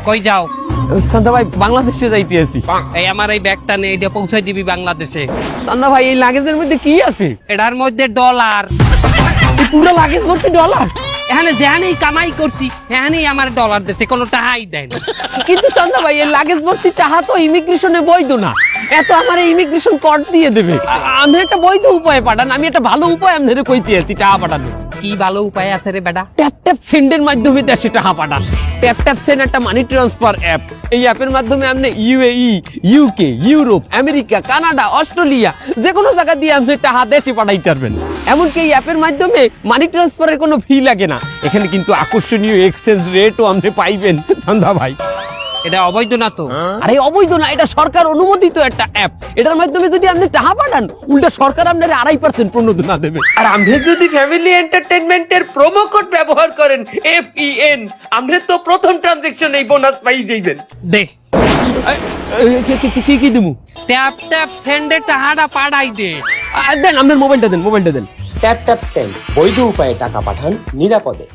কই যাও? চান্দা ভাই বাংলাদেশে যাইতে আছি। এই আমার এই ব্যাগটা নে, এটা পৌঁছাই দিবি বাংলাদেশে। চান্দা ভাই এই লাগেজের মধ্যে কি আছে? এটার মধ্যে ডলার। পুরো লাগেজ ভর্তি ডলার? এখানে যেখানেই কামাই করছি এখানেই আমার ডলার দিচ্ছে, কোনো টাকাই দেয় না। কিন্তু চান্দা ভাই এই লাগেজ ভর্তি টাকা তো ইমিগ্রেশনে বৈধ না, এত আমার ইমিগ্রেশন কর দিয়ে দেবে। আমি একটা বৈধ উপায় পাঠান, আমি একটা ভালো উপায় আপনাদের কইতে আছি টাকা পাঠানো। কি ভালো উপায় আছে রে বেটা? ট্যাপ ট্যাপ সেন্ডের মাধ্যমে দেশে টাকা পাঠান। ট্যাপ ট্যাপ সেন্ড একটা মানি ট্রান্সফার অ্যাপ। এই অ্যাপের মাধ্যমে আপনি UAE, UK, Europe, America, Canada, Australia যে কোনো জায়গা দিয়ে আপনি টাকা দেশে পাঠাইতে পারবেন। এমনকি এই অ্যাপের মাধ্যমে মানি ট্রান্সফারের কোনো ফি লাগে না। এখানে কিন্তু আকর্ষণীয় এক্সচেঞ্জ রেটও আপনি পাইবেন চান্দা ভাই। এটা অবৈধ না তো? আরে অবৈধ না, এটা সরকার অনুমোদিত একটা অ্যাপ। এটার মাধ্যমে যদি আপনি টাকা পাঠান উল্টা সরকার আপনার 2.5% প্রণোদনা দেবে। আর আপনি যদি ফ্যামিলি এন্টারটেইনমেন্টের প্রোমো কোড ব্যবহার করেন FEN, আপনি তো প্রথম ট্রানজাকশনে এই বোনাস পাই যাবেন। দে কি দিমু? ট্যাপ ট্যাপ সেন্ডে টাকাটা পাঠাই দে। দেন আপনার মোবাইলটা দেন। ট্যাপ ট্যাপ সেন্ড, বৈধ উপায়ে টাকা পাঠান নিরাপদে।